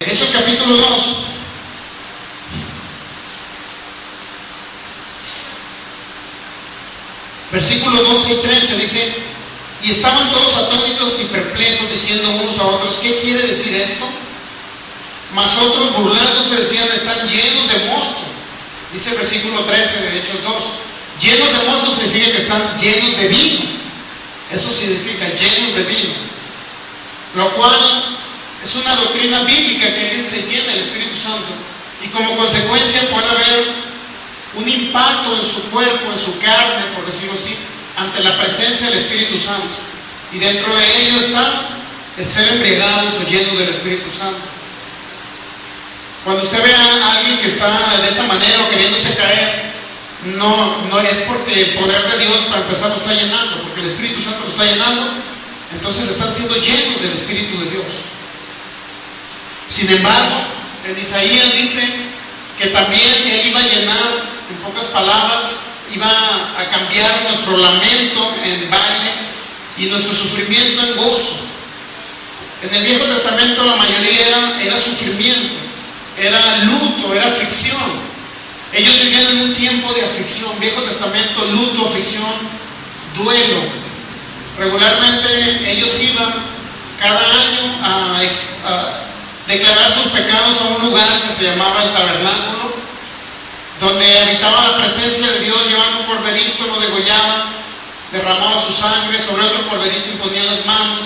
Hechos capítulo 2. Versículos 12 y 13 dice: y estaban todos atónitos y perplejos, diciendo unos a otros: ¿qué quiere decir esto? Mas otros, burlándose, decían: están llenos de mosto. Dice el versículo 13 de Hechos 2. Llenos de mosto significa que están llenos de vino. Eso significa llenos de vino. Lo cual es una doctrina bíblica, que alguien se llena del Espíritu Santo y como consecuencia puede haber un impacto en su cuerpo, en su carne, por decirlo así, ante la presencia del Espíritu Santo. Y dentro de ello está el ser embriagados o llenos del Espíritu Santo. Cuando usted ve a alguien que está de esa manera o queriéndose caer, no es porque el poder de Dios, para empezar, lo está llenando, porque el Espíritu Santo lo está llenando. Entonces están siendo llenos del Espíritu de Dios. Sin embargo, en Isaías dice que también Él iba a llenar, en pocas palabras, iba a cambiar nuestro lamento en baile y nuestro sufrimiento en gozo. En el Viejo Testamento la mayoría era sufrimiento, era luto, era aflicción. Ellos vivían en un tiempo de aflicción. Viejo Testamento, luto, aflicción, duelo. Regularmente ellos iban cada año a declarar sus pecados a un lugar que se llamaba el tabernáculo, donde habitaba la presencia de Dios. Llevaban un corderito, lo degollaban, derramaban su sangre, sobre otro corderito imponían las manos,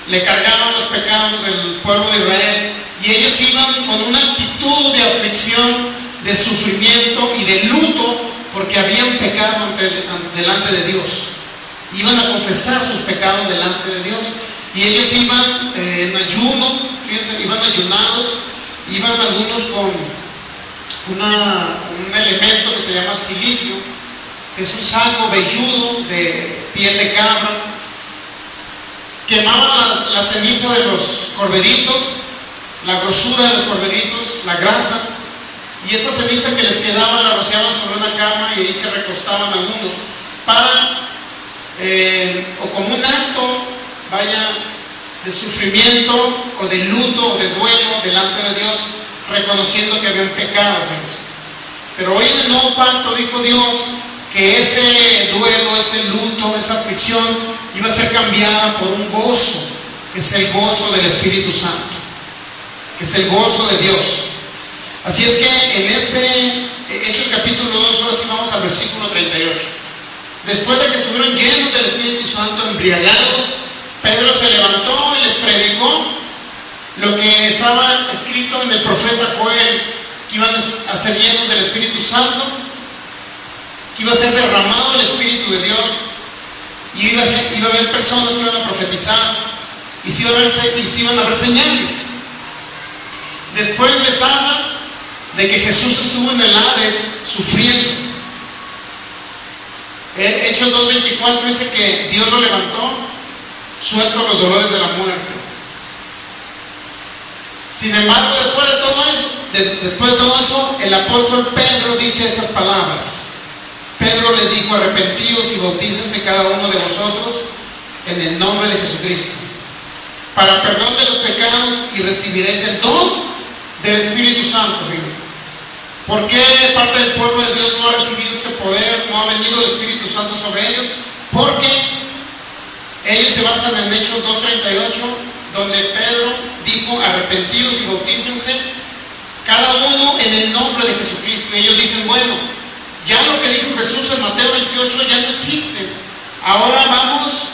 le cargaban los pecados del pueblo de Israel, y ellos iban con una actitud de aflicción, de sufrimiento y de luto, porque habían pecado delante de Dios. Iban a confesar sus pecados delante de Dios, y ellos iban en ayuno, fíjense, iban ayunados, iban algunos con un elemento que se llama cilicio, que es un saco velludo de piel de cabra. Quemaban la ceniza de los corderitos, la grosura de los corderitos, la grasa, y esa ceniza que les quedaba la rociaban sobre una cama y ahí se recostaban algunos para o como un acto, de sufrimiento o de luto o de duelo delante de Dios, reconociendo que habían pecado, fíjense. Pero hoy en el nuevo pacto dijo Dios que ese duelo, ese luto, esa aflicción iba a ser cambiada por un gozo, que es el gozo del Espíritu Santo, que es el gozo de Dios. Así es que en Hechos capítulo 2, ahora sí vamos al versículo 38. Después de que estuvieron llenos del Espíritu Santo, embriagados, Pedro se levantó y les predicó lo que estaba escrito en el profeta Joel, que iban a ser llenos del Espíritu Santo, que iba a ser derramado el Espíritu de Dios, y iba a haber personas que iban a profetizar, y se iban a ver señales. Después les habla de que Jesús estuvo en el Hades sufriendo. Hechos 2:24 dice que Dios lo levantó suelto los dolores de la muerte. Sin embargo, después de todo eso, el apóstol Pedro dice estas palabras. Pedro les dijo: arrepentidos y bautícense cada uno de vosotros en el nombre de Jesucristo para perdón de los pecados, y recibiréis el don del Espíritu Santo. Fíjense. ¿Por qué parte del pueblo de Dios no ha recibido este poder, no ha venido el Espíritu Santo sobre ellos? Porque ellos se basan en Hechos 2:38, donde Pedro dijo: arrepentidos y bautícense cada uno en el nombre de Jesucristo. Y ellos dicen: bueno, ya lo que dijo Jesús en Mateo 28 ya no existe. Ahora vamos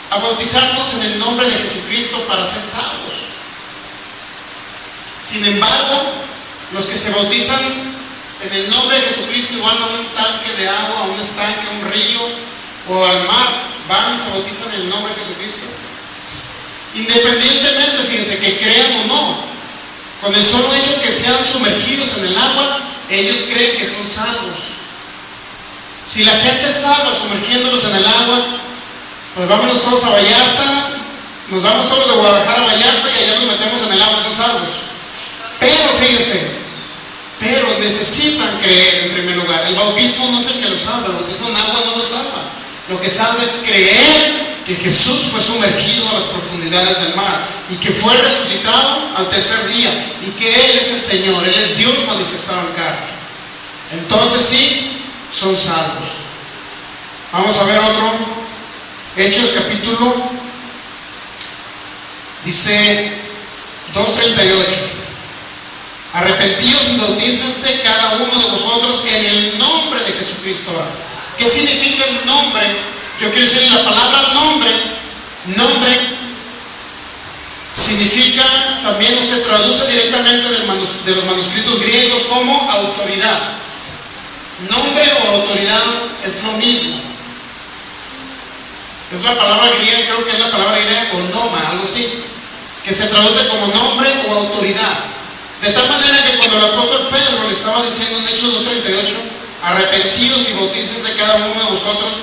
a bautizarnos en el nombre de Jesucristo para ser salvos. Sin embargo, los que se bautizan en el nombre de Jesucristo y van a un tanque de agua, a un estanque, a un río o al mar, van y se bautizan en el nombre de Jesucristo. Independientemente, fíjense, que crean o no, con el solo hecho que sean sumergidos en el agua, ellos creen que son salvos. Si la gente es salva sumergiéndolos en el agua, pues vámonos todos a Vallarta, nos vamos todos de Guadalajara a Vallarta y allá nos metemos en el agua, son salvos. Pero fíjense, necesitan creer en primer lugar. El bautismo no es el que los salva, el bautismo en agua no los salva. Lo que salva es creer que Jesús fue sumergido a las profundidades del mar y que fue resucitado al tercer día y que Él es el Señor, Él es Dios manifestado en carne. Entonces sí, son salvos. Vamos a ver otro. Hechos capítulo, dice 2:38. Arrepentíos y bautícense cada uno de vosotros en el nombre de Jesucristo. ¿Qué significa el nombre? Yo quiero decir la palabra nombre. Nombre significa también, o se traduce directamente de los manuscritos griegos como autoridad. Nombre o autoridad es lo mismo. Es la palabra griega, creo que es la palabra griega onoma, algo así, que se traduce como nombre o autoridad. De tal manera que cuando el apóstol Pedro le estaba diciendo en Hechos 2:38, arrepentíos y bautícense cada uno de vosotros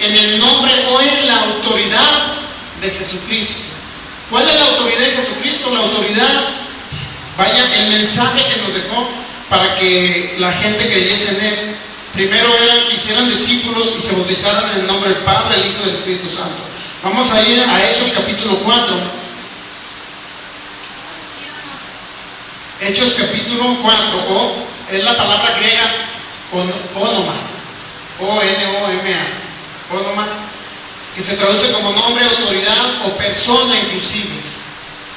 en el nombre o en la autoridad de Jesucristo. ¿Cuál es la autoridad de Jesucristo? La autoridad, vaya, el mensaje que nos dejó para que la gente creyese en Él. Primero era que hicieran discípulos y se bautizaran en el nombre del Padre, el Hijo y del Espíritu Santo. Vamos a ir a Hechos capítulo 4. Hechos capítulo 4, o es la palabra griega onoma, O-N-O-M-A, onoma, que se traduce como nombre, autoridad o persona inclusive,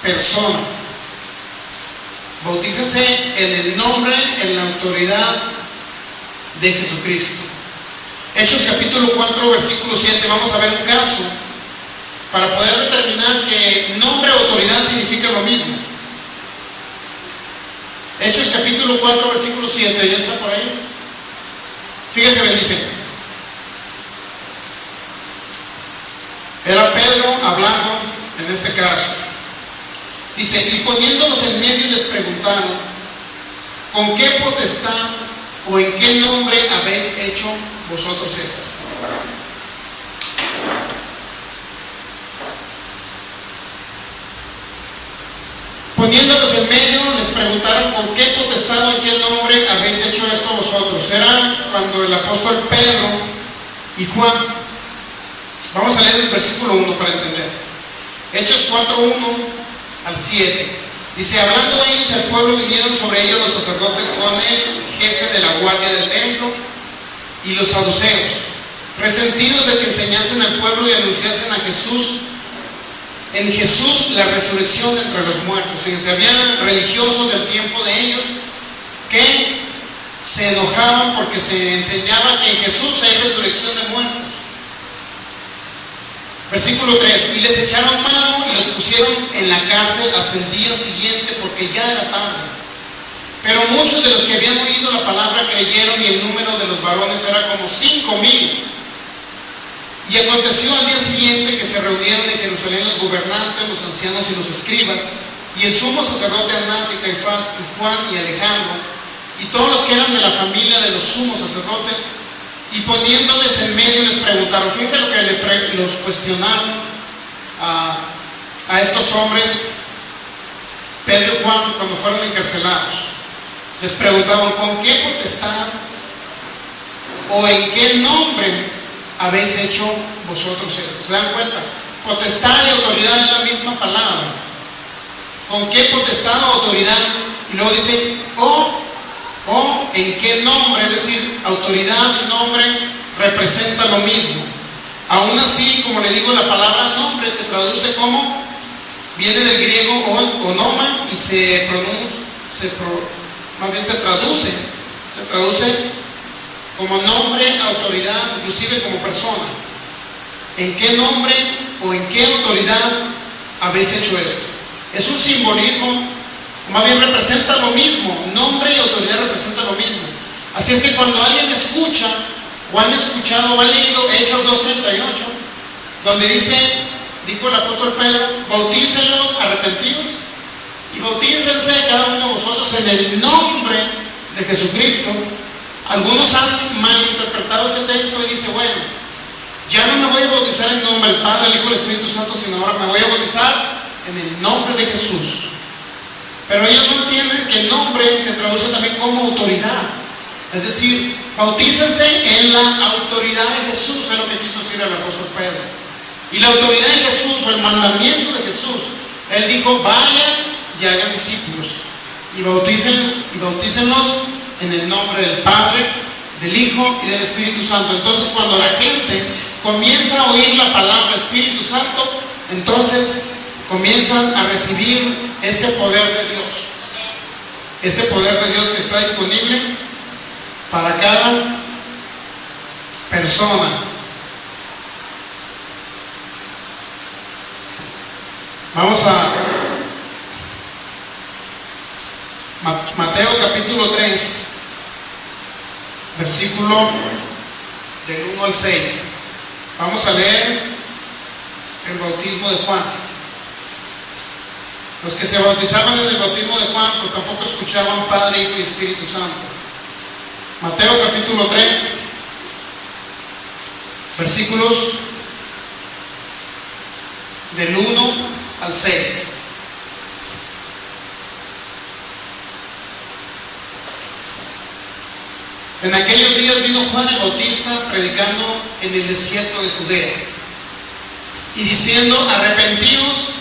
persona. Bautícense en el nombre, en la autoridad de Jesucristo. Hechos capítulo 4, versículo 7, vamos a ver un caso para poder determinar que nombre o autoridad significa lo mismo. Hechos capítulo 4, versículo 7, ¿ya está por ahí? Fíjese bien, dice. Era Pedro hablando en este caso. Dice, y poniéndolos en medio les preguntaron, ¿con qué potestad o en qué nombre habéis hecho vosotros esto? Poniéndolos en medio, les preguntaron con qué potestad o en qué nombre habéis hecho esto vosotros. Era cuando el apóstol Pedro y Juan, vamos a leer el versículo 1 para entender. Hechos 4, 1 al 7. Dice, hablando de ellos, el pueblo vinieron sobre ellos los sacerdotes con el jefe de la guardia del templo y los saduceos, resentidos de que enseñasen al pueblo y anunciasen a Jesús, en Jesús la resurrección de entre los muertos. Fíjense, había religiosos del tiempo de ellos que se enojaban porque se enseñaba que en Jesús hay resurrección de muertos. Versículo 3, y les echaron mano y los pusieron en la cárcel hasta el día siguiente porque ya era tarde. Pero muchos de los que habían oído la palabra creyeron y el número de los varones era como 5,000. Y aconteció al día siguiente que se reunieron en Jerusalén los gobernantes, los ancianos y los escribas, y el sumo sacerdote Anás y Caifás y Juan y Alejandro, y todos los que eran de la familia de los sumos sacerdotes, y poniéndoles en medio les preguntaron. Fíjense lo que los cuestionaron a estos hombres, Pedro y Juan, cuando fueron encarcelados. Les preguntaban, ¿con qué potestad o en qué nombre habéis hecho vosotros esto? ¿Se dan cuenta? Potestad y autoridad es la misma palabra. ¿Con qué potestad o autoridad? Y luego dice, o en qué nombre, es decir, autoridad y nombre representa lo mismo. Aún así, como le digo, la palabra nombre se traduce como, viene del griego onoma y se traduce como nombre, autoridad, inclusive como persona. ¿En qué nombre o en qué autoridad habéis hecho esto? Es un simbolismo, más bien representa lo mismo. Nombre y autoridad representan lo mismo. Así es que cuando alguien escucha, o han escuchado, o han leído Hechos 2:38, donde dijo el apóstol Pedro, bautícenlos, arrepentidos, y bautícense cada uno de vosotros en el nombre de Jesucristo. Algunos han malinterpretado ese texto y dicen, bueno, ya no me voy a bautizar en el nombre del Padre, el Hijo y el Espíritu Santo, sino ahora me voy a bautizar en el nombre de Jesús. Pero ellos no entienden que el nombre se traduce también como autoridad. Es decir, bautícense en la autoridad de Jesús, es lo que quiso decir el apóstol Pedro. Y la autoridad de Jesús, o el mandamiento de Jesús, Él dijo, vayan y hagan discípulos, y bautícenlos en el nombre del Padre, del Hijo y del Espíritu Santo. Entonces, cuando la gente comienza a oír la palabra Espíritu Santo, entonces comienzan a recibir ese poder de Dios. Ese poder de Dios que está disponible para cada persona. Vamos a Mateo capítulo 3, versículo del 1 al 6. Vamos a leer el bautismo de Juan. Los que se bautizaban en el bautismo de Juan, pues tampoco escuchaban Padre, Hijo y Espíritu Santo. Mateo capítulo 3, versículos del 1 al 6. En aquellos días vino Juan el Bautista predicando en el desierto de Judea y diciendo, arrepentíos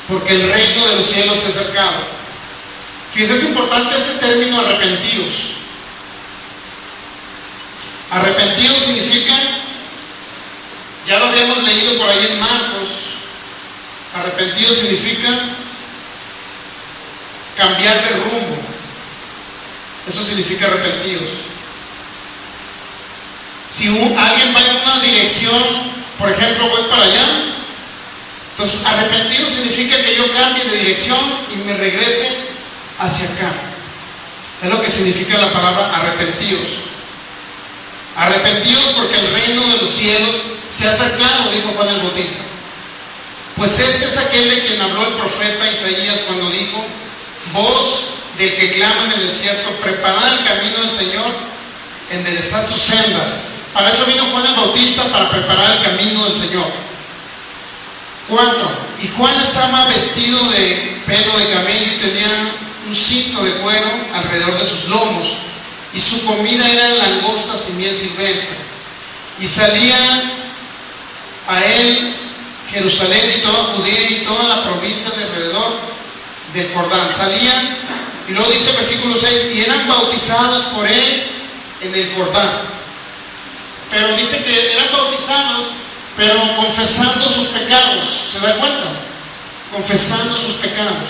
porque el reino de los cielos se ha acercado. Fíjense, es importante este término arrepentíos. Arrepentidos significa, ya lo habíamos leído por ahí en Marcos, arrepentidos significa cambiar de rumbo. Eso significa arrepentidos. Si alguien va en una dirección, por ejemplo, voy para allá, entonces arrepentido significa que yo cambie de dirección y me regrese hacia acá. Es lo que significa la palabra arrepentidos. Arrepentidos porque el reino de los cielos se ha acercado, dijo Juan el Bautista. Pues este es aquel de quien habló el profeta Isaías cuando dijo, voz del que clama en el desierto, preparad el camino del Señor, enderezad sus sendas. Para eso vino Juan el Bautista, para preparar el camino del Señor. 4. Y Juan estaba vestido de pelo de camello y tenía un cinto de cuero alrededor de sus lomos, y su comida eran langostas y miel silvestre. Y salía a él Jerusalén y toda Judea y toda la provincia de alrededor del Jordán. Salían, y luego dice el versículo 6, y eran bautizados por él en el Jordán. Pero dice que eran bautizados, pero confesando sus pecados. ¿Se da cuenta? Confesando sus pecados.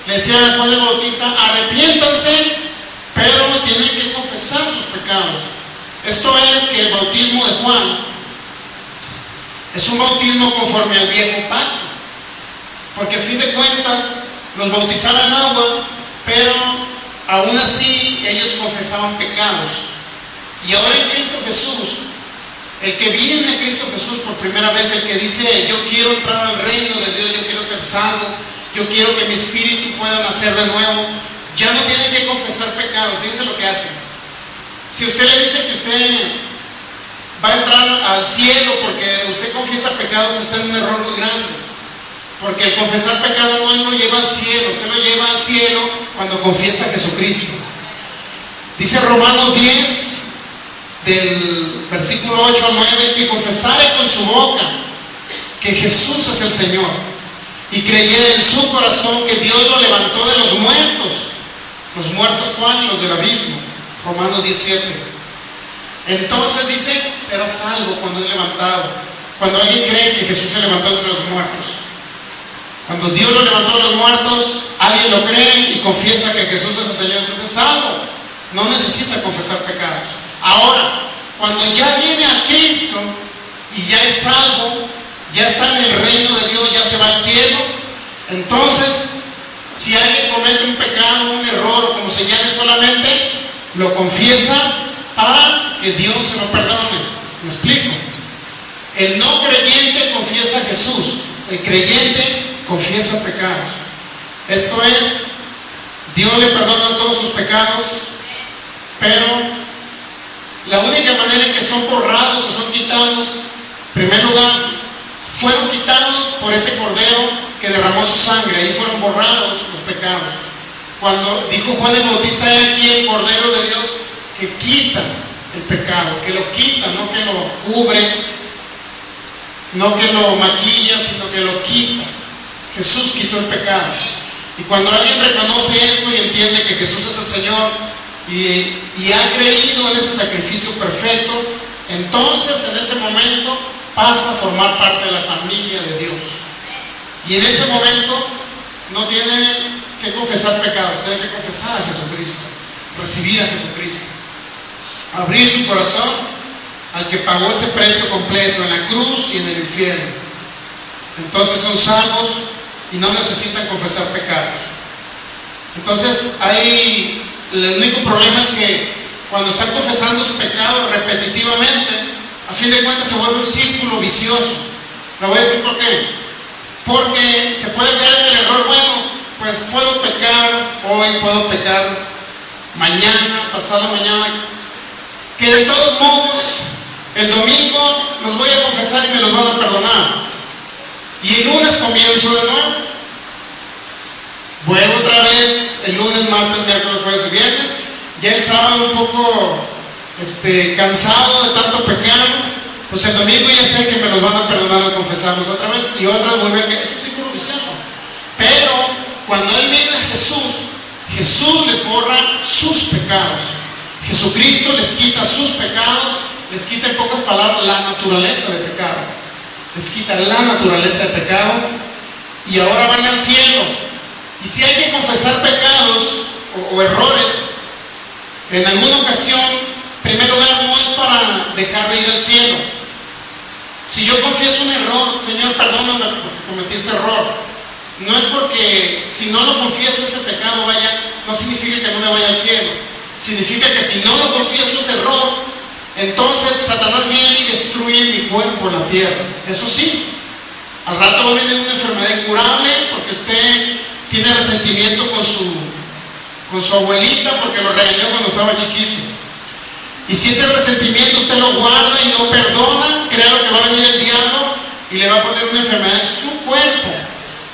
Le decía a Juan el Bautista, arrepiéntanse, pero tienen que confesar sus pecados. Esto es que el bautismo de Juan es un bautismo conforme al viejo pacto, porque a fin de cuentas los bautizaban en agua, pero aún así ellos confesaban pecados. Y ahora en Cristo Jesús, el que viene a Cristo Jesús por primera vez, el que dice, yo quiero entrar al reino de Dios, yo quiero ser salvo, yo quiero que mi espíritu pueda nacer de nuevo, ya no tiene que confesar pecados. Fíjense lo que hace. Si usted le dice que usted va a entrar al cielo porque usted confiesa pecados, está en un error muy grande, porque el confesar pecado no lo lleva al cielo. Usted lo lleva al cielo cuando confiesa a Jesucristo. Dice Romanos 10 del versículo 8 al 9, que confesare con su boca que Jesús es el Señor y creyere en su corazón que Dios lo levantó de los muertos. ¿Los muertos cuáles? Los del abismo. Romanos 17. Entonces dice, será salvo cuando es levantado. Cuando alguien cree que Jesús se levantó entre los muertos. Cuando Dios lo levantó de los muertos, alguien lo cree y confiesa que Jesús es el Señor, entonces es salvo. No necesita confesar pecados. Ahora, cuando ya viene a Cristo y ya es salvo, ya está en el reino de Dios, ya se va al cielo, entonces, si alguien comete un pecado, un error, como se llame solamente, lo confiesa para que Dios se lo perdone. ¿Me explico? El no creyente confiesa a Jesús, el creyente confiesa pecados. Esto es, Dios le perdona todos sus pecados, pero la única manera en que son borrados o son quitados, en primer lugar, fueron quitados por ese cordero que derramó su sangre. Ahí fueron borrados los pecados. Cuando dijo Juan el Bautista, he aquí el cordero de Dios que quita el pecado, que lo quita, no que lo cubre, no que lo maquilla, sino que lo quita. Jesús quitó el pecado. Y cuando alguien reconoce esto y entiende que Jesús es el Señor y ha creído en ese sacrificio perfecto, entonces en ese momento pasa a formar parte de la familia de Dios. Y en ese momento no tiene que confesar pecados, tiene que confesar a Jesucristo, recibir a Jesucristo, abrir su corazón al que pagó ese precio completo en la cruz y en el infierno. Entonces son salvos y no necesitan confesar pecados. Entonces el único problema es que cuando están confesando su pecado repetitivamente, a fin de cuentas se vuelve un círculo vicioso. Lo voy a decir por qué. Porque se puede caer en el error, bueno, pues puedo pecar hoy, puedo pecar mañana, pasado mañana, que de todos modos el domingo los voy a confesar y me los van a perdonar. Y el lunes comienzo de nuevo. Vuelvo otra vez el lunes, martes, miércoles, jueves y viernes. Ya el sábado un poco cansado de tanto pecar, pues el domingo ya sé que me los van a perdonar al confesarlos otra vez, y otra vuelve a caer. Es un círculo vicioso. Pero cuando Él viene a Jesús, Jesús les borra sus pecados. Jesucristo les quita sus pecados, les quita en pocas palabras la naturaleza de pecado. Les quita la naturaleza de pecado y ahora van al cielo. Y si hay que confesar pecados o errores, en alguna ocasión, en primer lugar, no es para dejar de ir al cielo. Si yo confieso un error, Señor, perdóname porque cometí este error, no es porque si no lo confieso ese pecado no significa que no me vaya al cielo. Significa que si no lo confieso ese error, entonces Satanás viene y destruye mi cuerpo en la tierra. Eso sí, al rato va a venir una enfermedad incurable porque usted tiene resentimiento con su abuelita porque lo regañó cuando estaba chiquito. Y si ese resentimiento usted lo guarda y no perdona, créalo que va a venir el diablo y le va a poner una enfermedad en su cuerpo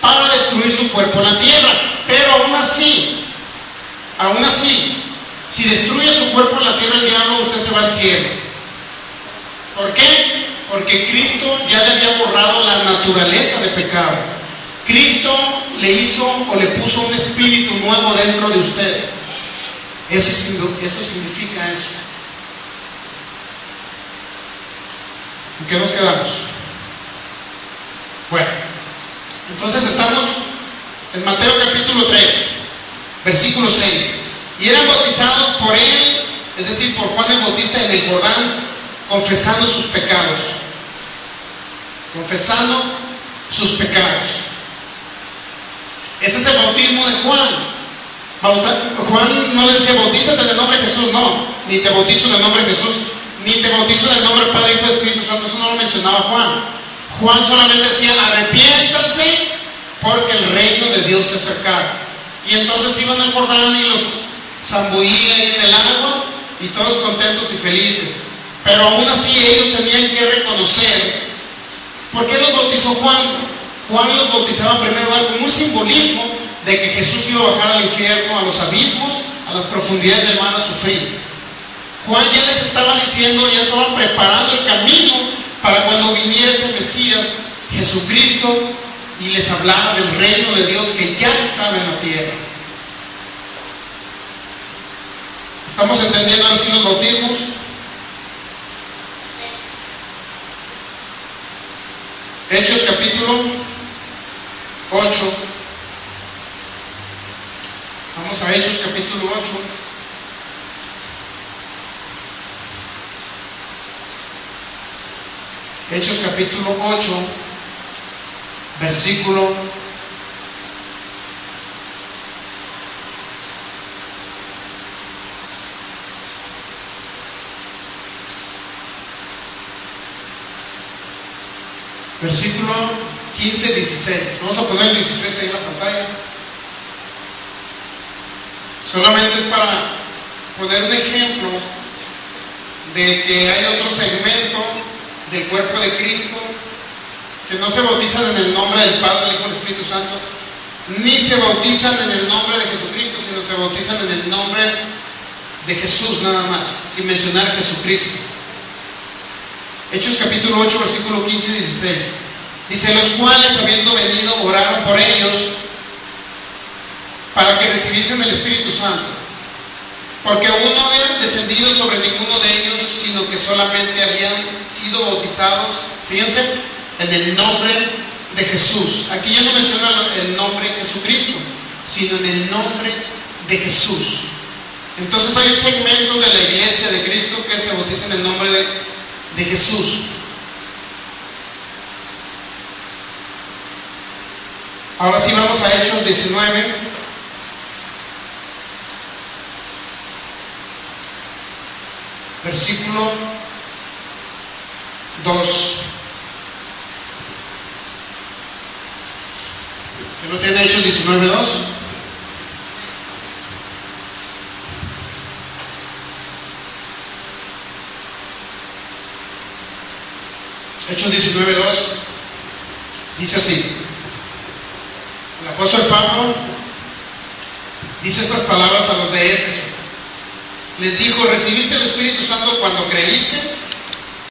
para destruir su cuerpo en la tierra. Pero aún así, si destruye su cuerpo en la tierra el diablo, usted se va al cielo. ¿Por qué? Porque Cristo ya le había borrado la naturaleza de pecado. Cristo le hizo o le puso un espíritu nuevo dentro de usted. Eso significa eso. ¿En qué nos quedamos? Bueno, entonces estamos en Mateo capítulo 3, versículo 6. Y eran bautizados por él, es decir, por Juan el Bautista en el Jordán, confesando sus pecados. Confesando sus pecados. Ese es el bautismo de Juan. Juan no le decía, bautízate en el nombre de Jesús, no. Ni te bautizo en el nombre de Jesús, ni te bautizo en el nombre del Padre, Hijo y Espíritu Santo. Eso no lo mencionaba Juan. Juan solamente decía, arrepiéntanse porque el reino de Dios se acerca. Y entonces iban al Jordán y los zambullía ahí en el agua y todos contentos y felices. Pero aún así ellos tenían que reconocer. ¿Por qué los bautizó Juan? Juan los bautizaba en primer lugar como un simbolismo de que Jesús iba a bajar al infierno, a los abismos, a las profundidades del mar a sufrir. Juan ya les estaba diciendo, ya estaba preparando el camino para cuando viniera ese Mesías, Jesucristo, y les hablaba del reino de Dios que ya estaba en la tierra. ¿Estamos entendiendo ahora sí los bautismos? Hechos capítulo 8. Vamos a Hechos capítulo 8. Hechos capítulo 8, versículo 15, 16. Vamos a poner el 16 ahí en la pantalla. Solamente es para poner un ejemplo de que hay otro segmento del cuerpo de Cristo que no se bautizan en el nombre del Padre, del Hijo y del Espíritu Santo, ni se bautizan en el nombre de Jesucristo, sino se bautizan en el nombre de Jesús nada más, sin mencionar Jesucristo. Hechos capítulo 8, versículo 15 y 16. Dice, los cuales habiendo venido oraron por ellos para que recibiesen el Espíritu Santo, porque aún no habían descendido sobre ninguno de ellos, sino que solamente habían sido bautizados, fíjense, en el nombre de Jesús. Aquí ya no menciona el nombre Jesucristo, sino en el nombre de Jesús. Entonces hay un segmento de la iglesia de Cristo que se bautiza en el nombre de Jesús. Ahora sí vamos a Hechos 19. Versículo 2. ¿Que no tiene Hechos 19:2? Hechos 19:2 dice así. El apóstol Pablo dice estas palabras a los de Éfeso. Les dijo, ¿recibiste el Espíritu Santo cuando creíste?